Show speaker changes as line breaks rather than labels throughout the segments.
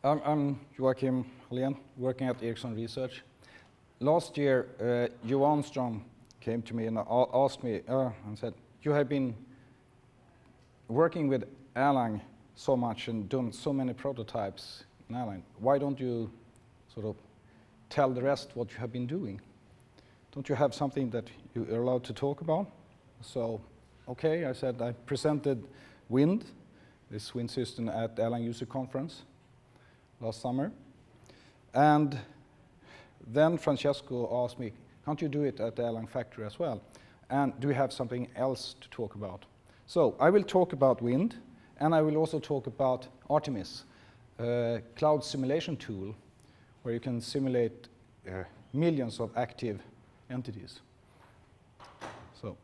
I'm Joacim, Halén, working at Ericsson Research. Last year, Jo Armstrong came to me and asked me and said, you have been working with Erlang so much and done so many prototypes in Erlang. Why don't you sort of tell the rest what you have been doing? Don't you have something that you are allowed to talk about? So, okay, I said I presented Wind, this Wind system at Erlang User Conference last summer. And then Francesco asked me, can't you do it at the Erlang factory as well? And do we have something else to talk about? So I will talk about Wind, and I will also talk about ARTEMIS, a cloud simulation tool where you can simulate millions of active entities. So,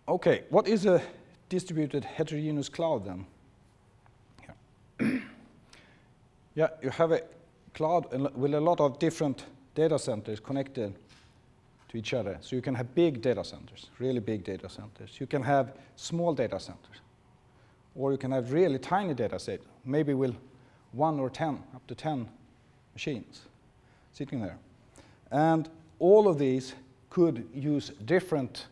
okay, what is a distributed heterogeneous cloud then? Yeah, you have a cloud with a lot of different data centers connected to each other. So you can have big data centers, really big data centers. You can have small data centers. Or you can have really tiny data sets, maybe with 1 or 10, up to 10 machines sitting there. And all of these could use different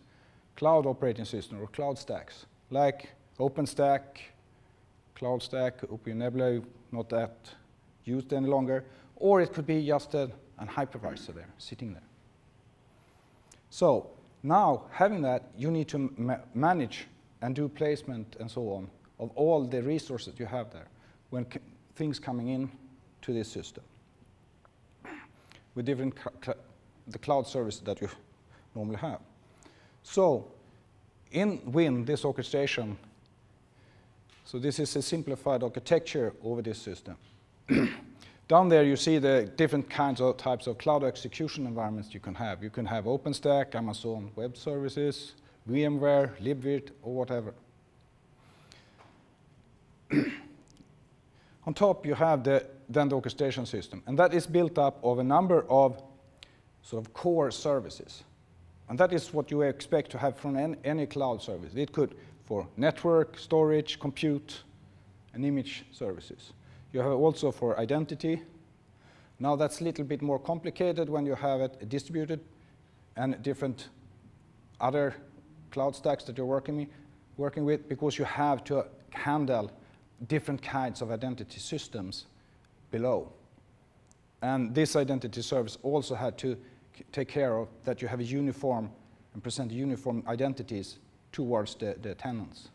cloud operating systems or cloud stacks, like OpenStack, CloudStack, OpenNebula, not that used any longer, or it could be just an hypervisor there, sitting there. So now, having that, you need to manage and do placement and so on of all the resources you have there when things coming in to this system with different the cloud services that you normally have. So in Wind, this orchestration, so this is a simplified architecture over this system. Down there you see the different kinds of types of cloud execution environments you can have. You can have OpenStack, Amazon Web Services, VMware, libvirt, or whatever. On top you have then the orchestration system, and that is built up of a number of sort of core services. And that is what you expect to have from any cloud service. It could for network, storage, compute, and image services. You have also for identity. Now that's a little bit more complicated when you have it distributed and different other cloud stacks that you're working with, because you have to handle different kinds of identity systems below. And this identity service also had to take care of that you have a uniform and present uniform identities towards the tenants.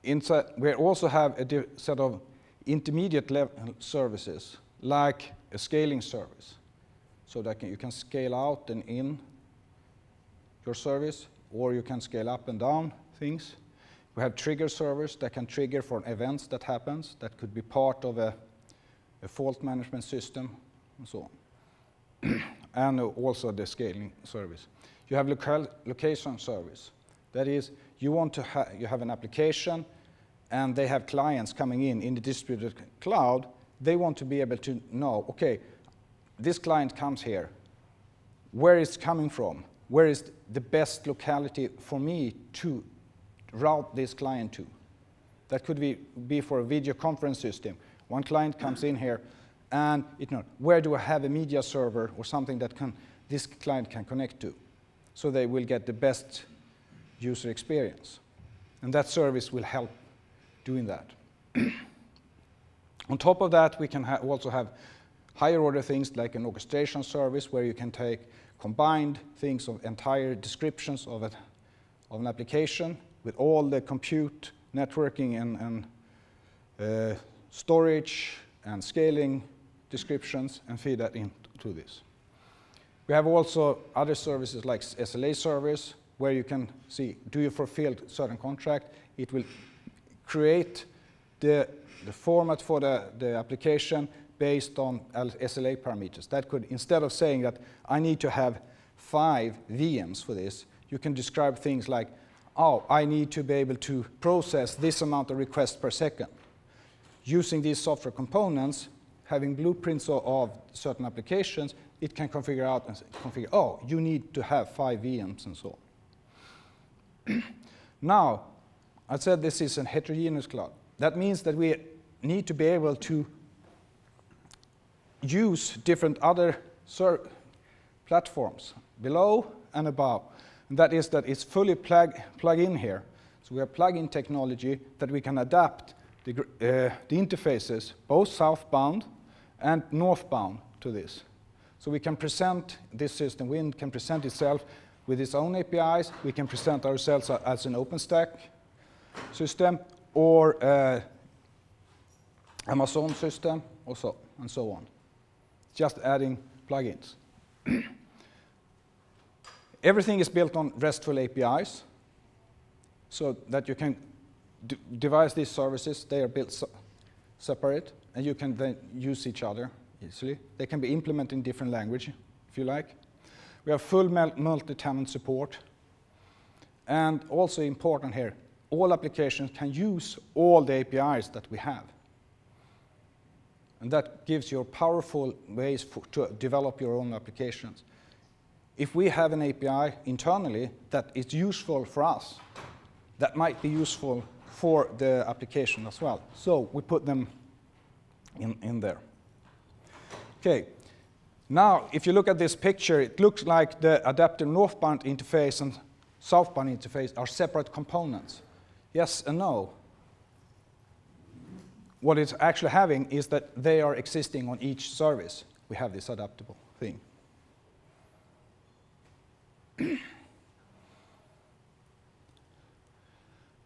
Inside, we also have a set of intermediate level services, like a scaling service, so that you can scale out and in your service, or you can scale up and down things. We have trigger servers that can trigger for events that happens, that could be part of a fault management system, and so on. And also the scaling service. You have location service. That is, you have an application, and they have clients coming in the distributed cloud. They want to be able to know, okay, this client comes here. Where is it coming from? Where is the best locality for me to route this client to? That could be for a video conference system. One client comes in here, and where do I have a media server or something that this client can connect to? So they will get the best user experience. And that service will help doing that. On top of that, we can also have higher order things like an orchestration service, where you can take combined things of entire descriptions of an application with all the compute, networking, and storage and scaling descriptions, and feed that into this. We have also other services like SLA service, where you can see, do you fulfill certain contract? It will create the format for the application based on SLA parameters. That could, instead of saying that I need to have 5 VMs for this, you can describe things like, oh, I need to be able to process this amount of requests per second. Using these software components, having blueprints of certain applications, it can configure out and configure, oh, you need to have 5 VMs and so on. Now, I said this is a heterogeneous cloud. that means that we need to be able to use different other platforms below and above. And that is that it's fully plug-in here. So we have plug-in technology that we can adapt the interfaces, both southbound and northbound, to this. So we can present this system. Wind can present itself with its own APIs. We can present ourselves as an OpenStack system or Amazon system, also, and so on. Just adding plugins. Everything is built on RESTful APIs, so that you can devise these services. They are built separate, and you can then use each other easily. They can be implemented in different language, if you like. We have full multi-tenant support. And also important here, all applications can use all the APIs that we have. And that gives you powerful ways to develop your own applications. If we have an API internally that is useful for us, that might be useful for the application as well. So we put them in there. Okay, now if you look at this picture, it looks like the adaptive northbound interface and southbound interface are separate components. Yes and no. What it's actually having is that they are existing on each service. We have this adaptable thing.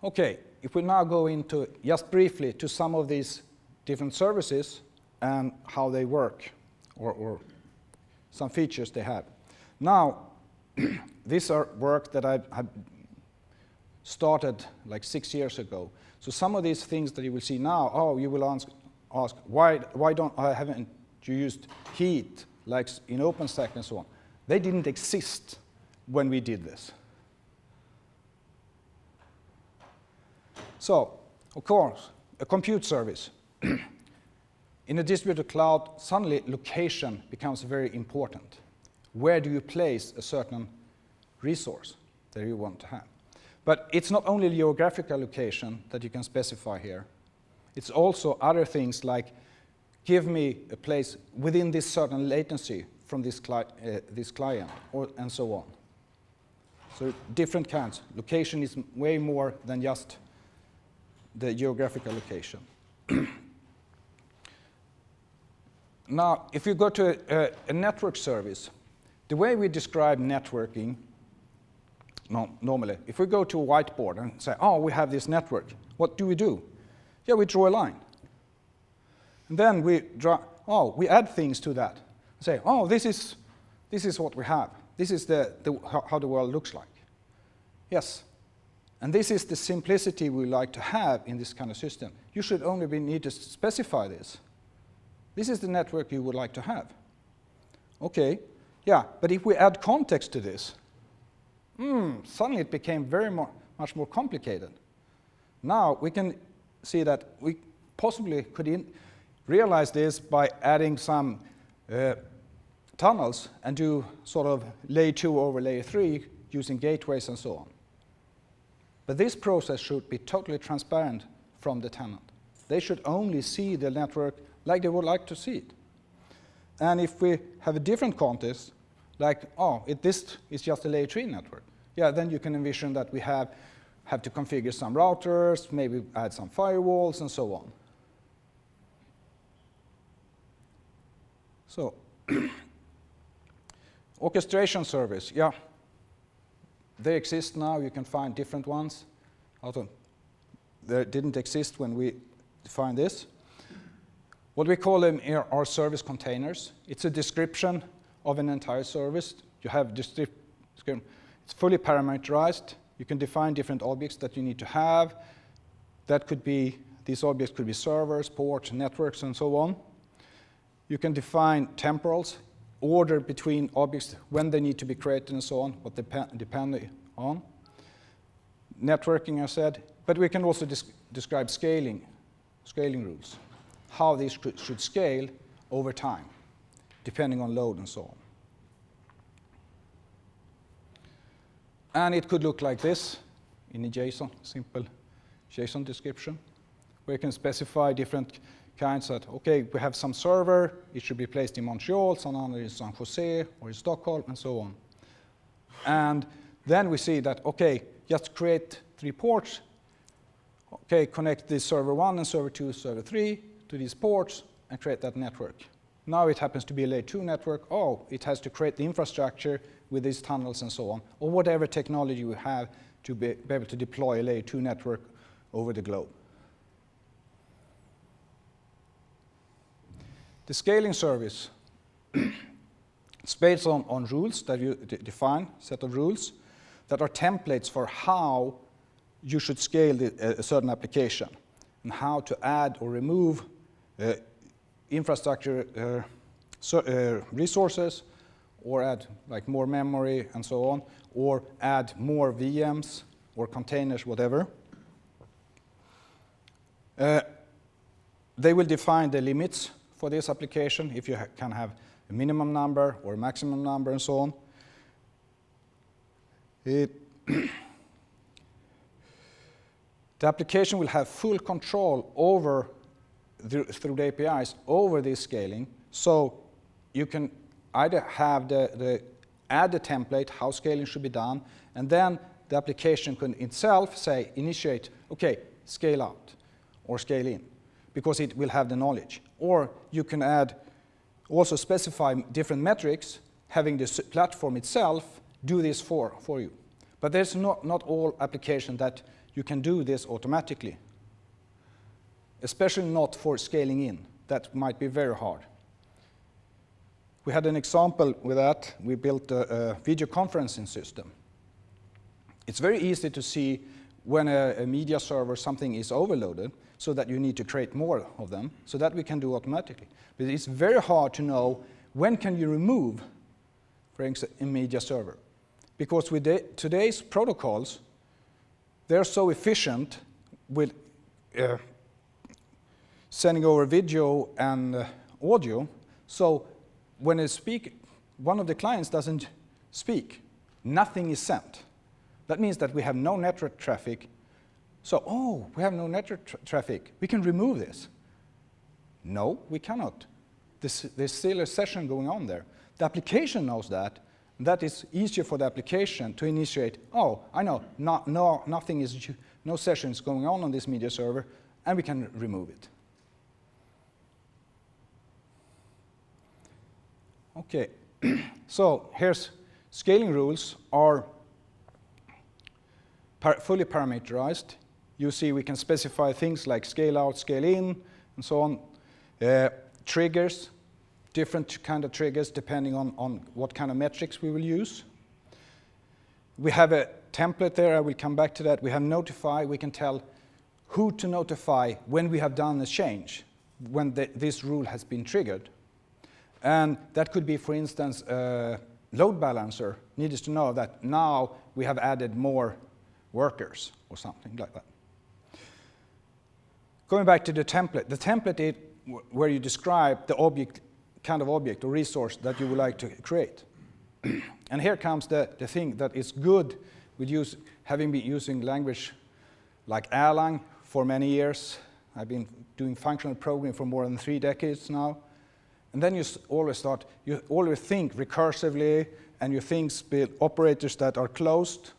Okay, if we now go into, just briefly, to some of these different services and how they work, or some features they have. Now, these are work that I had started like 6 years ago. So some of these things that you will see now, oh, you will ask why haven't you used heat, like in OpenStack and so on? They didn't exist when we did this. So, of course, a compute service. In a distributed cloud, suddenly location becomes very important. Where do you place a certain resource that you want to have? But it's not only geographical location that you can specify here. It's also other things like, give me a place within this certain latency from this client, and so on. So different kinds. Location is way more than just the geographical location. Now, if you go to a network service, the way we describe networking, normally, if we go to a whiteboard and say, oh, we have this network, what do? Yeah, we draw a line. And then we add things to that. Say, oh, this is what we have. This is how the world looks like. Yes. And this is the simplicity we like to have in this kind of system. You should only need to specify this. This is the network you would like to have. Okay, yeah, but if we add context to this, suddenly it became much more complicated. Now we can see that we possibly could realize this by adding some tunnels and do sort of layer 2 over layer 3 using gateways and so on. But this process should be totally transparent from the tenant. They should only see the network like they would like to see it. And if we have a different context, like, this is just a layer 3 network, yeah, then you can envision that we have to configure some routers, maybe add some firewalls, and so on. So, orchestration service, yeah. They exist now. You can find different ones. Also, they didn't exist when we defined this. What we call them are service containers. It's a description of an entire service. You have it's fully parameterized. You can define different objects that you need to have. These objects could be servers, ports, networks, and so on. You can define temporals, order between objects, when they need to be created and so on, what they depend on. Networking, I said, but we can also describe scaling rules, how these should scale over time, depending on load and so on. And it could look like this in a JSON, simple JSON description. where you can specify different kinds of, okay, we have some server, it should be placed in Montreal, some other in San Jose or in Stockholm, and so on. And then we see that, okay, just create 3 ports. Okay, connect this server 1 and server 2, server 3 to these ports and create that network. Now it happens to be a layer 2 network. Oh, it has to create the infrastructure with these tunnels and so on, or whatever technology we have to be able to deploy a layer 2 network over the globe. The scaling service is based on rules that you define, set of rules that are templates for how you should scale a certain application and how to add or remove infrastructure resources, or add like more memory and so on, or add more VMs or containers, whatever. They will define the limits for this application, if you can have a minimum number or a maximum number and so on. The application will have full control over, through the APIs, over this scaling. So you can either have add the template, how scaling should be done, and then the application can itself say, initiate, okay, scale out or scale in, because it will have the knowledge. Or you can add, also specify different metrics, having the platform itself do this for you. But there's not all applications that you can do this automatically, especially not for scaling in. That might be very hard. We had an example with that. We built a video conferencing system. It's very easy to see when a media server, something is overloaded, so that you need to create more of them, so that we can do automatically. But it's very hard to know when can you remove, for instance, a media server. Because with today's protocols, they're so efficient with sending over video and audio, so when one of the clients doesn't speak, nothing is sent. That means that we have no network traffic. So, oh, we have no network traffic. We can remove this. No, we cannot. There's still a session going on there. The application knows that. And that is easier for the application to initiate, oh, I know, no sessions going on this media server, and we can remove it. Okay, so here's scaling rules are fully parameterized. You see we can specify things like scale out, scale in, and so on. Triggers, different kind of triggers depending on what kind of metrics we will use. We have a template there, I will come back to that. We have notify, we can tell who to notify when we have done a change, when this rule has been triggered. And that could be, for instance, a load balancer needs to know that now we have added more workers or something like that. Going back to the template is where you describe the object, kind of object or resource that you would like to create. And here comes the thing that is good with having been using language like Erlang for many years. I've been doing functional programming for more than 3 decades now. And then you always think recursively, and you think build operators that are closed,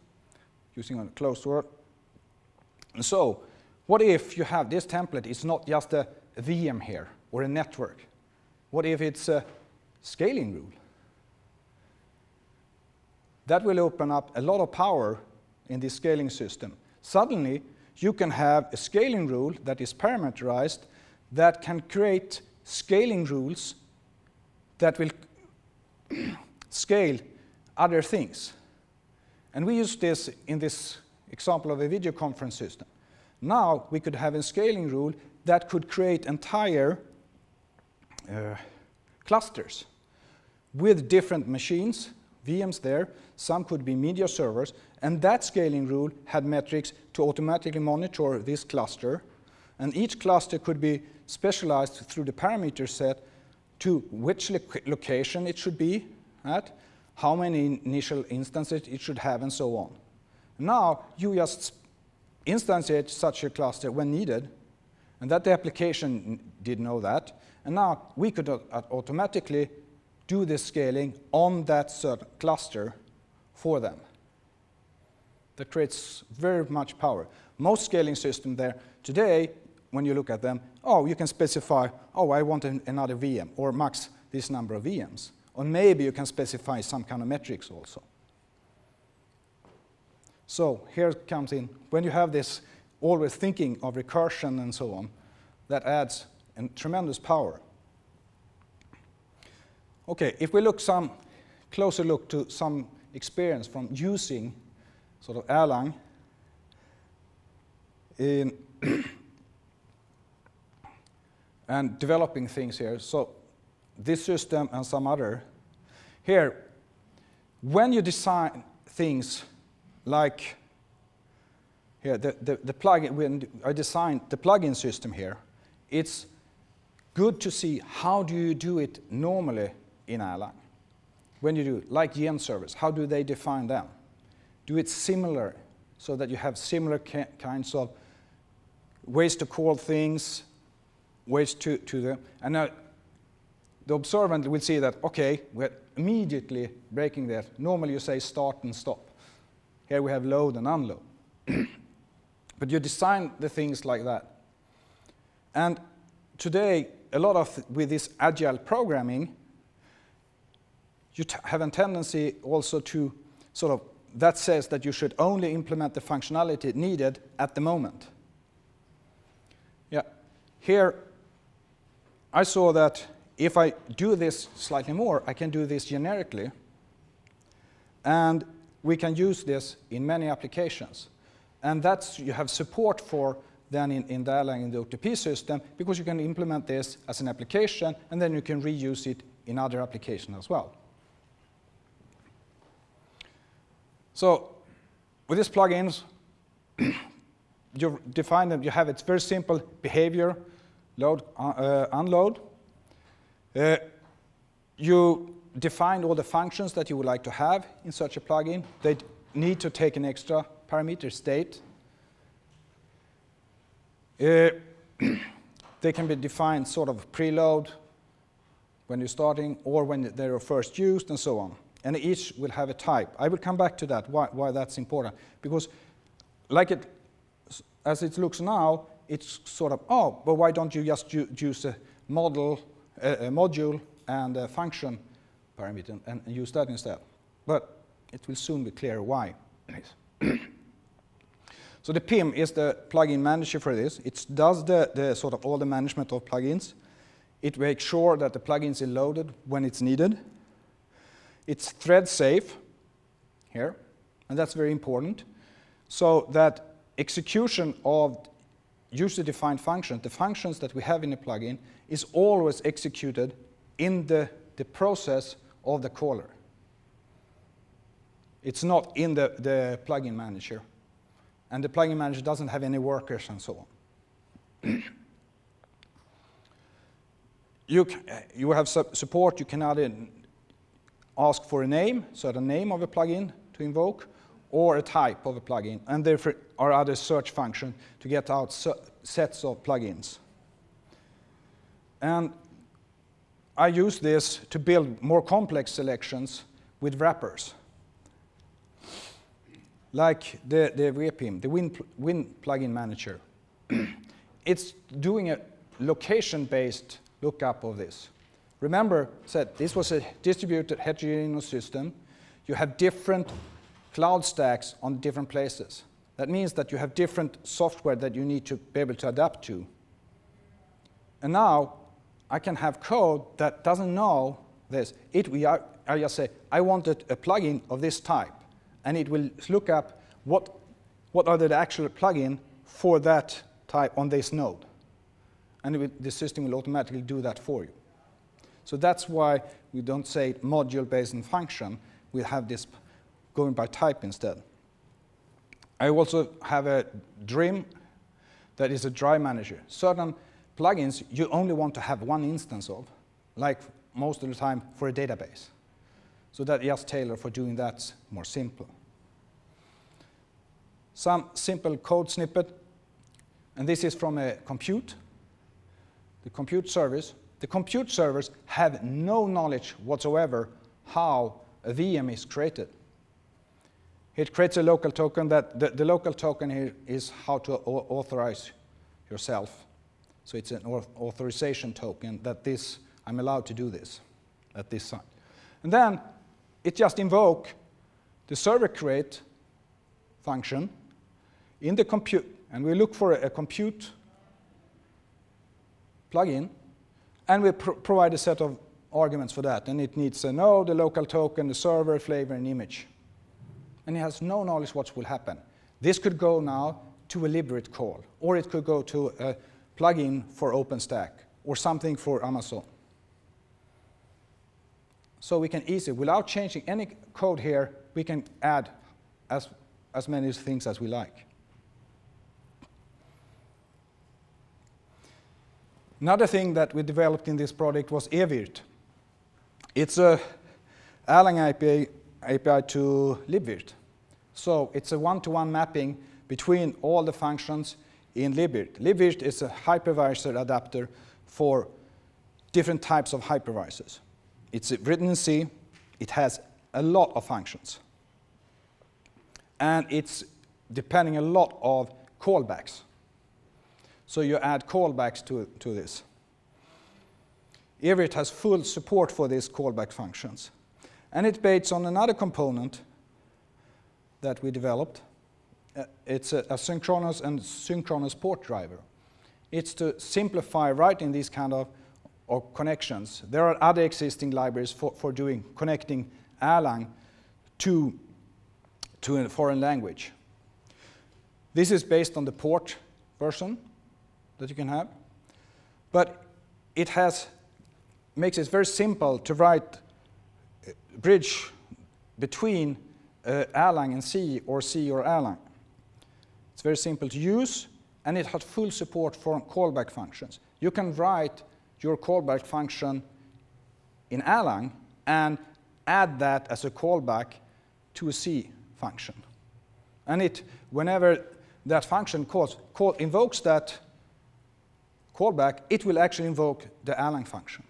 using a closed word. And so, what if you have this template, it's not just a VM here, or a network? What if it's a scaling rule? That will open up a lot of power in this scaling system. Suddenly, you can have a scaling rule that is parameterized that can create scaling rules that will scale other things. And we use this in this example of a video conference system. Now we could have a scaling rule that could create entire clusters with different machines, VMs there. Some could be media servers, and that scaling rule had metrics to automatically monitor this cluster. And each cluster could be specialized through the parameter set to which location it should be at, how many initial instances it should have, and so on. Now you just instantiate such a cluster when needed, And that the application did know that. And now we could automatically do this scaling on that certain cluster for them. That creates very much power. Most scaling systems there today, when you look at them, oh, you can specify, oh, I want another VM, or max this number of VMs. Or maybe you can specify some kind of metrics also. So here comes in, when you have this always thinking of recursion and so on, that adds a tremendous power. Okay, if we look some closer look to some experience from using sort of Erlang in and developing things here. So this system and some other. Here, when you design things like here, the plugin, when I designed the plugin system here, it's good to see how do you do it normally in Erlang. When you do it, like gen servers, how do they define them? Do it similar so that you have similar kinds of ways to call things, ways to them. And now the observant will see that, okay, we're immediately breaking that. Normally you say start and stop. Here we have load and unload. But you design the things like that. And today, a lot of, with this agile programming, you have a tendency also to sort of, that says that you should only implement the functionality needed at the moment. Yeah, here I saw that if I do this slightly more, I can do this generically. And we can use this in many applications. And that's, you have support for then in the Erlang in the OTP system, because you can implement this as an application, and then you can reuse it in other applications as well. So with these plugins, you define them, you have it's very simple behavior, load, unload. You define all the functions that you would like to have in such a plugin. They need to take an extra parameter, state. They can be defined sort of preload when you're starting or when they are first used and so on. And each will have a type. I will come back to that, why that's important. Because like it, as it looks now, it's sort of, oh, but why don't you just use a model, a module and a function parameter and use that instead? But it will soon be clear why. So the PIM is the plugin manager for this. It does the sort of all the management of plugins. It makes sure that the plugins are loaded when it's needed. It's thread safe here, and that's very important. So that execution of user-defined functions, the functions that we have in a plugin, is always executed in the process of the caller. It's not in the plugin manager. And the plugin manager doesn't have any workers and so on. You have support. You can either ask for a name, so the name of a plugin to invoke, or a type of a plugin. And there are other search functions to get out sets of plugins. And I use this to build more complex selections with wrappers. Like the WPIM, the Win plugin manager. It's doing a location-based lookup of this. Remember, said this was a distributed heterogeneous system. You have different cloud stacks on different places. That means that you have different software that you need to be able to adapt to. And now I can have code that doesn't know this. I just say, I wanted a plugin of this type. And it will look up what are the actual plugin for that type on this node. And the system will automatically do that for you. So that's why we don't say module-based and function. We have this going by type instead. I also have a DRIM that is a dry manager. Certain plugins you only want to have one instance of, like most of the time for a database. So that just tailored for doing that more simple. Some simple code snippet, and this is from a compute the compute service. The compute servers have no knowledge whatsoever how a VM is created. It creates a local token that the local token here is how to authorize yourself. So it's an authorization token that I'm allowed to do this at this site. And then it just invoke the server create function in the compute, and we look for a compute plugin, and we provide a set of arguments for that. And it needs a node, the local token, the server, flavor, and image. And it has no knowledge what will happen. This could go now to a libvirt call, or it could go to a plugin for OpenStack, or something for Amazon. So we can easily, without changing any code here, we can add as many things as we like. Another thing that we developed in this project was evirt. It's a Erlang API to libvirt. So it's a one-to-one mapping between all the functions in libvirt. Libvirt is a hypervisor adapter for different types of hypervisors. It's written in C. It has a lot of functions. And it's depending a lot of callbacks. So you add callbacks to this. evirt has full support for these callback functions. And it's based on another component that we developed. It's a synchronous and synchronous port driver. It's to simplify writing these kind of connections. There are other existing libraries for connecting Erlang to a foreign language. This is based on the port version that you can have, but it makes it very simple to write bridge between Erlang and C or Erlang. It's very simple to use, and it has full support for callback functions. You can write your callback function in Erlang and add that as a callback to a C function. And whenever that function invokes that callback, it will actually invoke the Erlang function.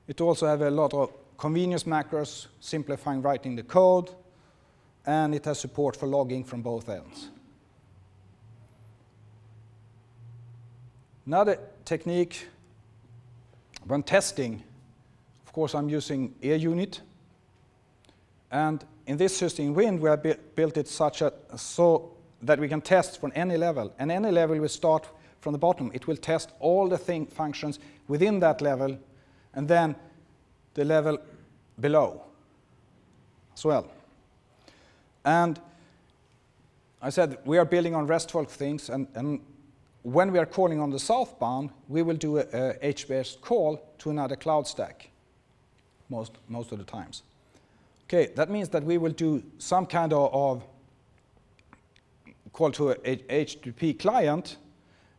It also has a lot of convenience macros, simplifying writing the code, and it has support for logging from both ends. Another technique when testing, of course, I'm using AirUnit. And in this system in Wind, we have built it so that we can test from any level. And any level will start from the bottom. It will test all the functions within that level, and then the level below as well. And I said we are building on RESTful things, and when we are calling on the southbound, we will do a HBS call to another cloud stack most of the times. Okay, that means that we will do some kind of call to a HTTP client,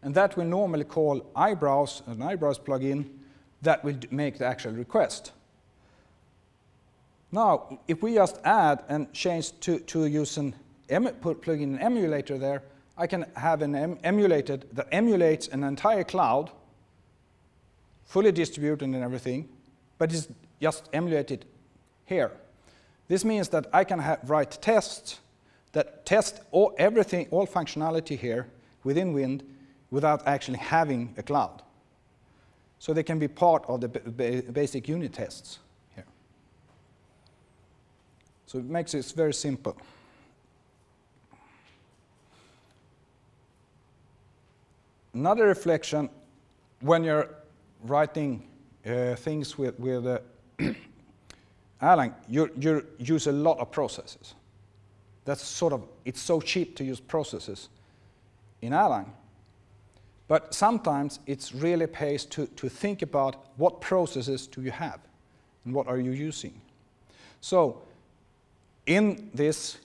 and that will normally call iBrowse, an iBrowse plugin that will make the actual request. Now, if we just add and change to use plug in an emulator there, I can have an emulated that emulates an entire cloud, fully distributed and everything, but it's just emulated here. This means that I can write tests that test all functionality here within Wind without actually having a cloud. So they can be part of the basic unit tests here. So it makes it very simple. Another reflection, when you're writing things with Erlang, you use a lot of processes. That's it's so cheap to use processes in Erlang. But sometimes it really pays to think about what processes do you have and what are you using. So in this,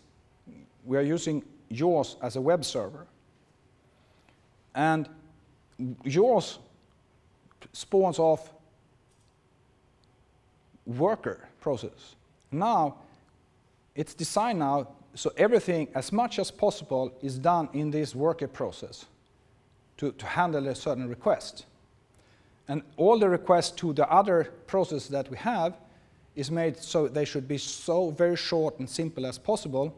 we are using yours as a web server. And yours spawns off worker process. Now, it's designed now so everything, as much as possible, is done in this worker process. to handle a certain request. And all the requests to the other process that we have is made so they should be so very short and simple as possible.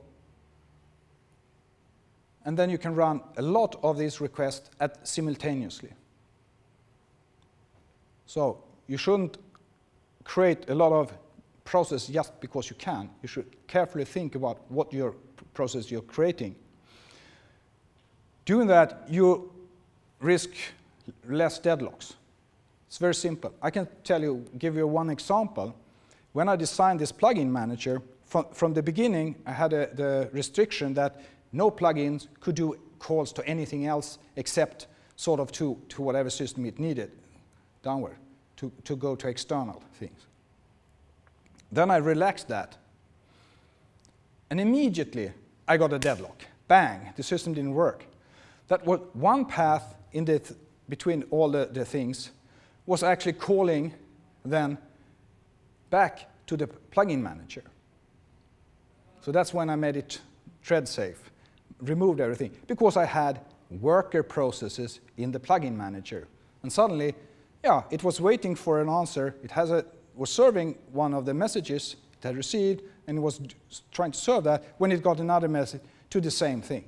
And then you can run a lot of these requests simultaneously. So you shouldn't create a lot of process just because you can. You should carefully think about what your process you're creating. Doing that, you risk less deadlocks. It's very simple. I can give you one example. When I designed this plugin manager, from the beginning, I had the restriction that no plugins could do calls to anything else except sort of to whatever system it needed downward, to go to external things. Then I relaxed that. And immediately, I got a deadlock. Bang, the system didn't work. That was one path between all the things was actually calling then back to the plugin manager. So that's when I made it thread safe, removed everything, because I had worker processes in the plugin manager. And suddenly, yeah, it was waiting for an answer. It was serving one of the messages it had received, and it was trying to serve that when it got another message to the same thing.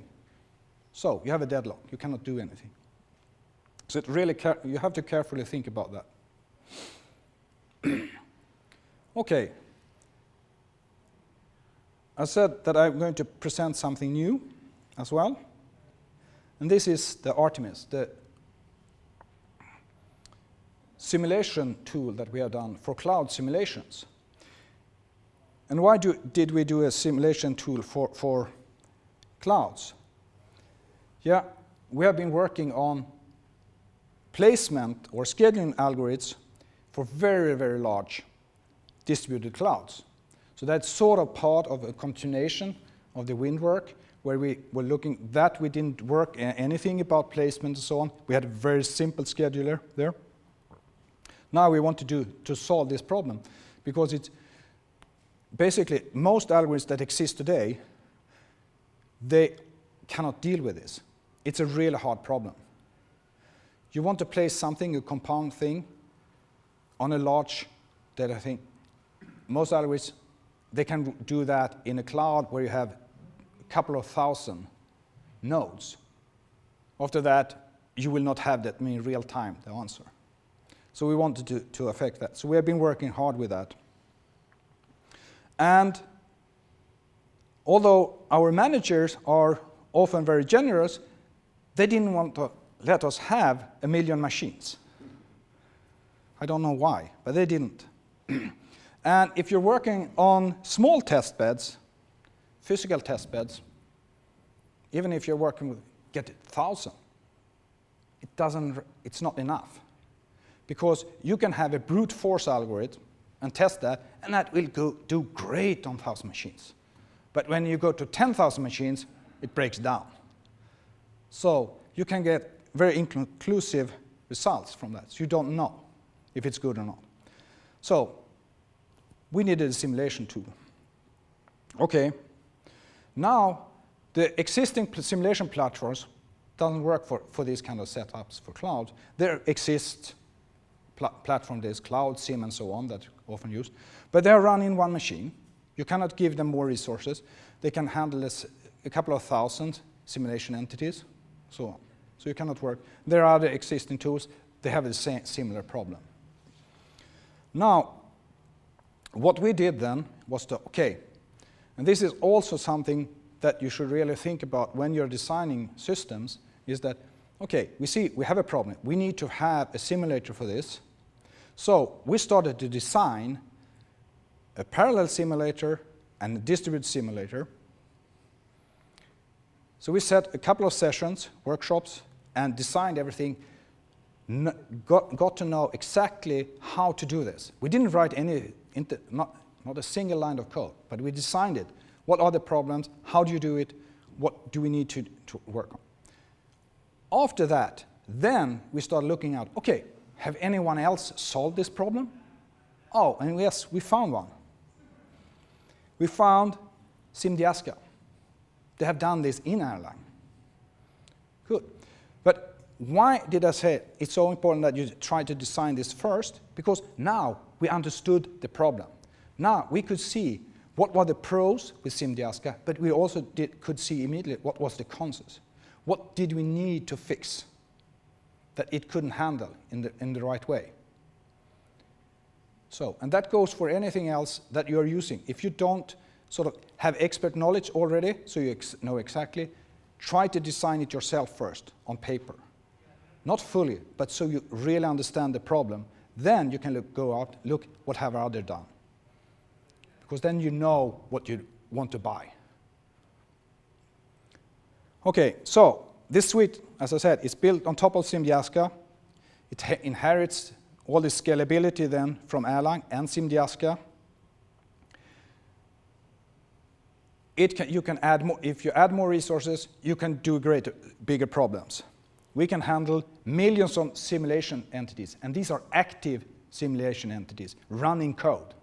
So you have a deadlock. You cannot do anything. So you have to carefully think about that. Okay. I said that I'm going to present something new as well. And this is the ARTEMIS, the simulation tool that we have done for cloud simulations. And why did we do a simulation tool for clouds? Yeah, we have been working on placement or scheduling algorithms for very, very large distributed clouds. So that's sort of part of a continuation of the wind work, where we were looking that we didn't work anything about placement and so on. We had a very simple scheduler there. Now we want to solve this problem, because it's basically most algorithms that exist today, they cannot deal with this. It's a really hard problem. You want to place something, a compound thing, on a large data thing. Most algorithms, they can do that in a cloud where you have a couple of thousand nodes. After that, you will not have that in real time, the answer. So we wanted to affect that. So we have been working hard with that. And although our managers are often very generous, they didn't want to let us have 1 million machines. I don't know why, but they didn't. And if you're working on small test beds, physical test beds, even if you're working with, get 1,000, it's not enough. Because you can have a brute force algorithm and test that, and that will do great on 1,000 machines. But when you go to 10,000 machines, it breaks down. So you can get very inconclusive results from that. So you don't know if it's good or not. So we needed a simulation tool. Okay. Now, the existing simulation platforms doesn't work for these kind of setups for cloud. There exist platform, there's Cloud, SIM, and so on that are often used. But they're run in one machine. You cannot give them more resources. They can handle a couple of thousand simulation entities, so on. So you cannot work. There are other existing tools. They have a similar problem. Now, what we did then was and this is also something that you should really think about when you're designing systems, is that, we have a problem. We need to have a simulator for this. So we started to design a parallel simulator and a distributed simulator. So we set a couple of sessions, workshops, and designed everything, got to know exactly how to do this. We didn't write not a single line of code, but we designed it. What are the problems? How do you do it? What do we need to work on? After that, then we start looking at, have anyone else solved this problem? Oh, and yes, we found one. We found SimDiaska. They have done this in Erlang. Good. But why did I say it's so important that you try to design this first? Because now we understood the problem. Now we could see what were the pros with SIMDIASCA, but we also could see immediately what was the cons. What did we need to fix that it couldn't handle in the right way? So, and that goes for anything else that you're using. If you don't sort of have expert knowledge already, so you know exactly, try to design it yourself first on paper. Not fully, but so you really understand the problem. Then you can go out, look what have others done. Because then you know what you want to buy. Okay, so this suite, as I said, is built on top of SIMDIASCA. It inherits all the scalability then from Erlang and SIMDIASCA. You can add more, if you add more resources, you can do bigger problems. We can handle millions of simulation entities, and these are active simulation entities running code.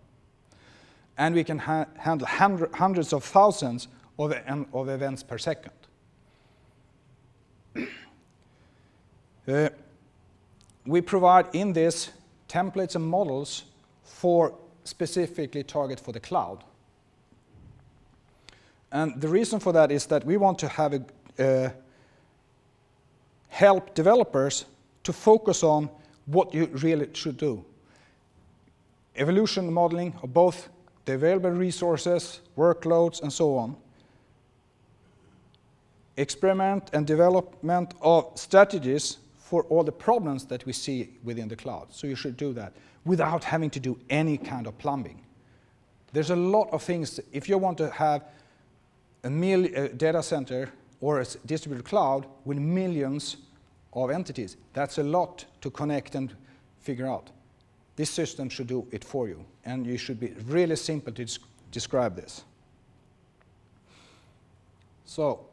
And we can handle hundreds of thousands of events per second. We provide in this templates and models for specifically target for the cloud. And the reason for that is that we want to have help developers to focus on what you really should do. Evolution modeling of both the available resources, workloads, and so on. Experiment and development of strategies for all the problems that we see within the cloud. So you should do that without having to do any kind of plumbing. There's a lot of things. If you want to have a data center or a distributed cloud with millions of entities, that's a lot to connect and figure out. This system should do it for you, and you should be really simple to describe this. So,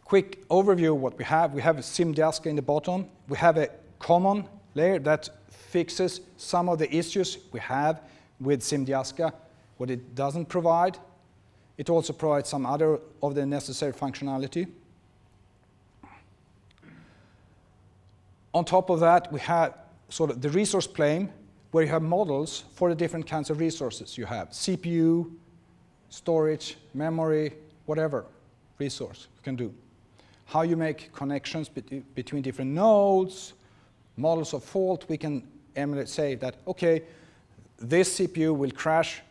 quick overview of what we have. We have a SIMDIASCA in the bottom. We have a common layer that fixes some of the issues we have with SIMDIASCA, what it doesn't provide. It also provides some other of the necessary functionality. On top of that, we have sort of the resource plane, where you have models for the different kinds of resources you have. CPU, storage, memory, whatever resource you can do. How you make connections between different nodes, models of fault. We can say that, okay, this CPU will crash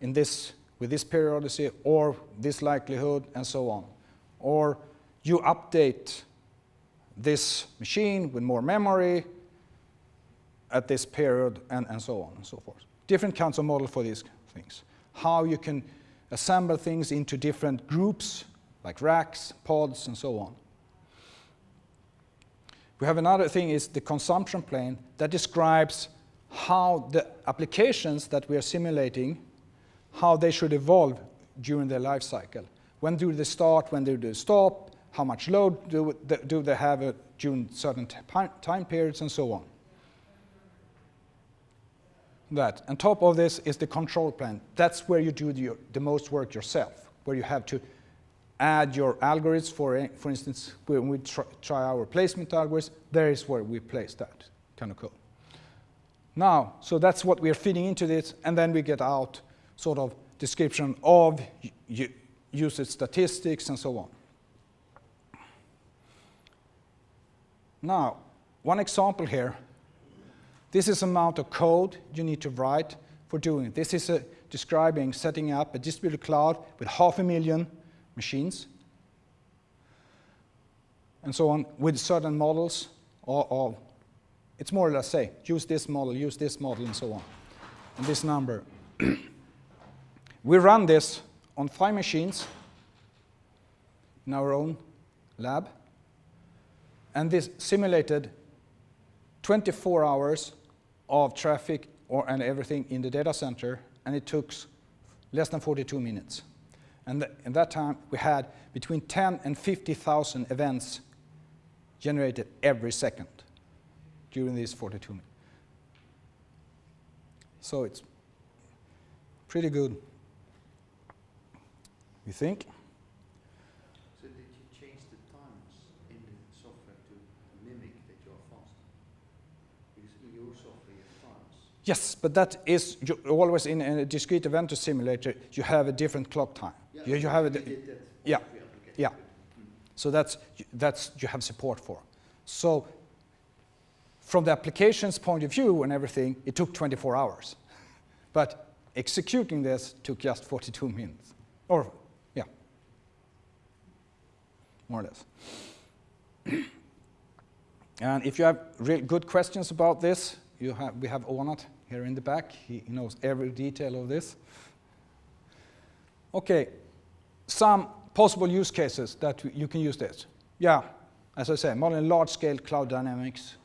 in this, with this periodicity or this likelihood, and so on. Or you update this machine with more memory at this period, and so on and so forth. Different kinds of model for these things. How you can assemble things into different groups, like racks, pods, and so on. We have another thing is the consumption plane that describes how the applications that we are simulating, how they should evolve during their life cycle. When do they start, when do they stop, how much load do they have during certain time periods, and so on. That. On top of this is the control plane. That's where you do the most work yourself, where you have to add your algorithms. For instance, when we try our placement algorithms, there is where we place that kind of code. Now, so that's what we are feeding into this, and then we get out sort of description of usage statistics and so on. Now, one example here. This is the amount of code you need to write for doing it. This is describing setting up a distributed cloud with 500,000 machines and so on with certain models of it's more or less say, use this model, and so on, and this number. We run this on 5 machines in our own lab, and this simulated 24 hours of traffic and everything in the data center, and it took less than 42 minutes. And in that time, we had between 10 and 50,000 events generated every second during these 42 minutes. So it's pretty good, you think?
So did you change the times software as files.
Yes, but that is always in a discrete event simulator. You have a different clock time.
Yeah,
you have a
yeah.
yeah. So that's you have support for. So from the application's point of view and everything, it took 24 hours. But executing this took just 42 minutes. Or, yeah, more or less. And if you have real good questions about this, we have Onat here in the back. He knows every detail of this. Okay, some possible use cases that you can use this. Yeah, as I say, modeling large-scale cloud dynamics,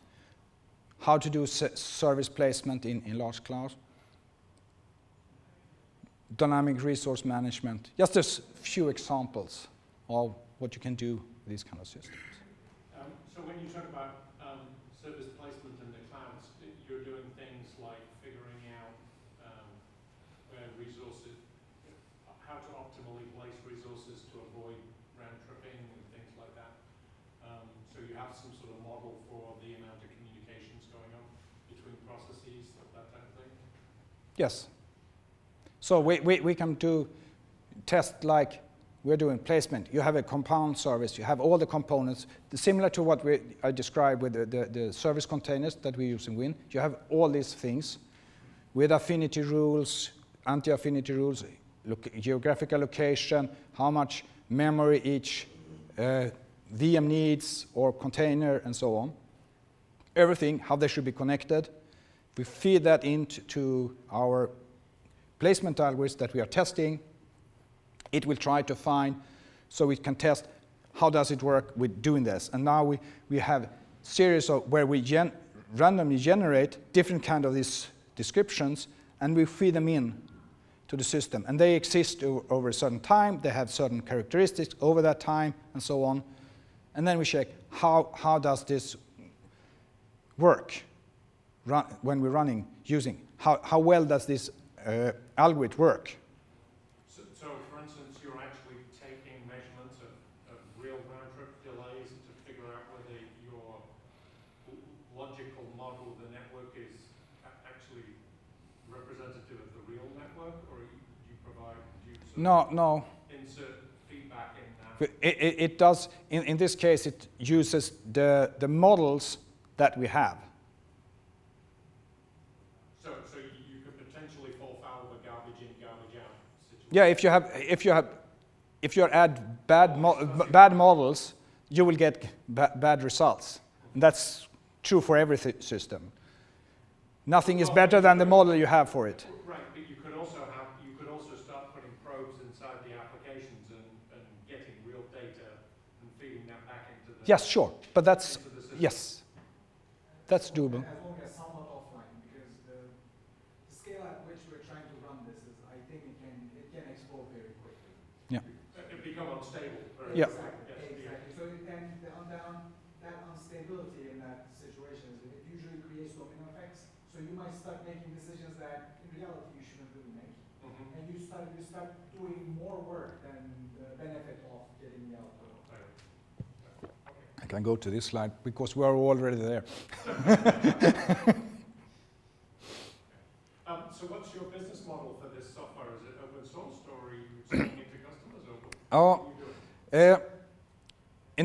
how to do service placement in large clouds, dynamic resource management. Just a few examples of what you can do with these kind of systems.
So when you talk about service placement in the clouds, you're doing things like figuring out where resources, how to optimally place resources to avoid round tripping and things like that. So you have some sort of model for the amount of communications going on between processes, that type of thing?
Yes. So we can do tests like we're doing placement. You have a compound service. You have all the components, similar to what I described with the service containers that we use in Win. You have all these things with affinity rules, anti-affinity rules, geographical location, how much memory each VM needs or container, and so on. Everything, how they should be connected. We feed that into our placement algorithms that we are testing. It will try to find, so we can test how does it work with doing this. And now we have series of where we randomly generate different kind of these descriptions, and we feed them in to the system. And they exist over a certain time. They have certain characteristics over that time, and so on. And then we check how does this work when we're running, using. How well does this algorithm work?
So, for instance, you're actually taking measurements of real round-trip delays to figure out whether your logical model of the network is actually representative of the real network, or do you
No.
Insert feedback in that?
It does. In this case, it uses the models that we have.
So you could potentially fall foul of a garbage in, garbage out situation.
Yeah, if you add bad models, you will get bad results. And that's true for every system. Nothing is better than the model you have for it.
Right, but you could also start putting probes inside the applications and getting real data and feeding that back into the
Yes, sure, but that's yes, that's doable.
As long as somewhat offline, because the scale at which we're trying to run this is, I think it can explode very quickly.
Yeah.
It become unstable.
Yeah.
Exactly. So that unstability in that situation is it usually creates domino effects. So you might start making decisions that in reality you shouldn't really make, and you start doing more work than the benefit of getting the output.
I can go to this slide because we are already there.
So what's your business model for this software? Is it open source, or are you selling it to customers, or what are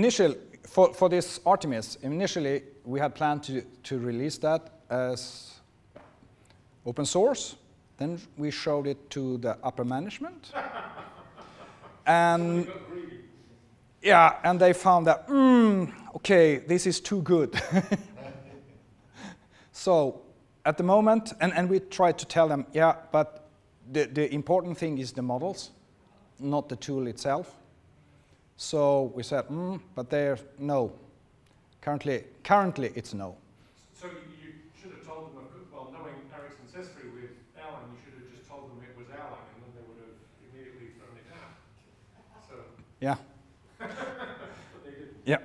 you doing?
For this ARTEMIS, initially we had planned to release that as open source. Then we showed it to the upper management. And yeah, and they found that, okay, this is too good. So at the moment, and we tried to tell them, yeah, but the important thing is the models, not the tool itself. So we said, but they're no. Currently it's no.
So you should have told them, well, knowing Ericsson's history with Erlang, you should have just told them it was Erlang, and then they would have immediately thrown it out. So.
Yeah.
But they didn't.
Yeah.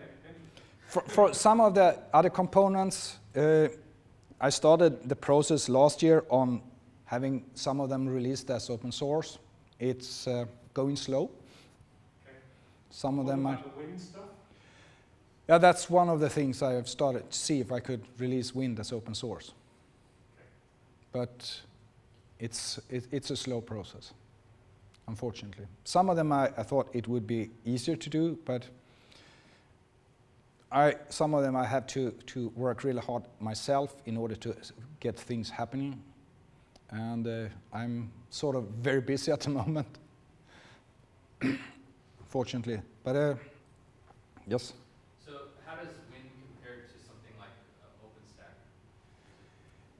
For some of the other components, I started the process last year on having some of them released as open source. It's going slow.
Okay.
Some of them are.
The Win stuff?
Yeah, that's one of the things I have started to see if I could release Wind as open source. but it's a slow process, unfortunately. Some of them I thought it would be easier to do, but some of them I had to work really hard myself in order to get things happening. And I'm sort of very busy at the moment, fortunately. But yes?
So how does Wind compare to something like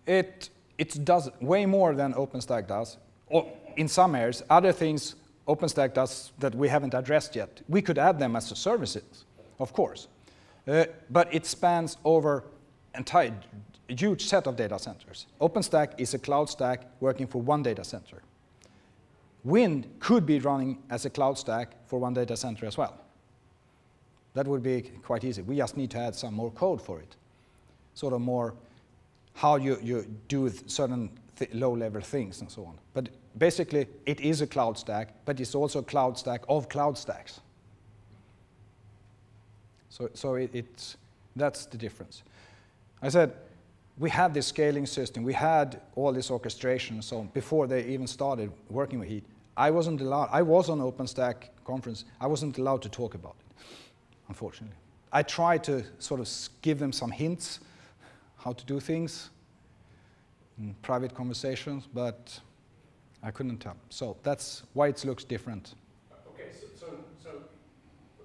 OpenStack?
It does way more than OpenStack does. Or in some areas, other things OpenStack does that we haven't addressed yet. We could add them as services, of course. But it spans over a huge set of data centers. OpenStack is a cloud stack working for one data center. Wind could be running as a cloud stack for one data center as well. That would be quite easy. We just need to add some more code for it. Sort of more how you do certain low-level things and so on. But basically, it is a cloud stack, but it's also a cloud stack of cloud stacks. So that's the difference. I said, we had this scaling system, we had all this orchestration and so on before they even started working with Heat. I wasn't allowed, I was on OpenStack conference, I wasn't allowed to talk about it, unfortunately. I tried to sort of give them some hints how to do things in private conversations, but I couldn't tell. So that's why it looks different.
Okay, so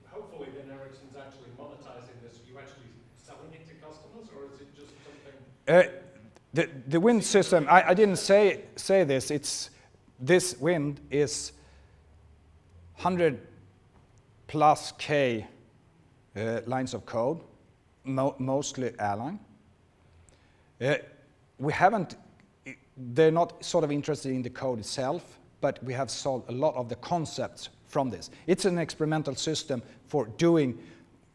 hopefully then Ericsson's actually monetizing this. Are you actually selling it to customers, or is it just something?
The Wind system, I didn't say this, this Wind is 100 plus K lines of code, mostly Erlang. They're not sort of interested in the code itself, but we have solved a lot of the concepts from this. It's an experimental system for doing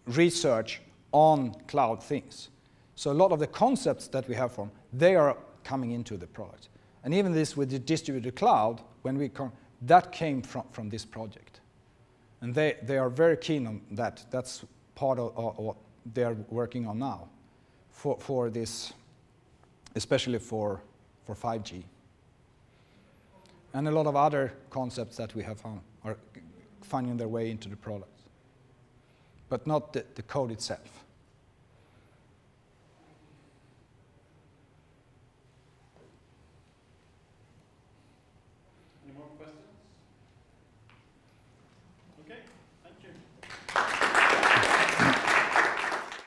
research on cloud things. So a lot of the concepts that we have from, they are coming into the product. And even this with the distributed cloud, that came from this project. And they are very keen on that. That's part of what they're working on now for this, especially for 5G. And a lot of other concepts that we have found are finding their way into the product, but not the code itself.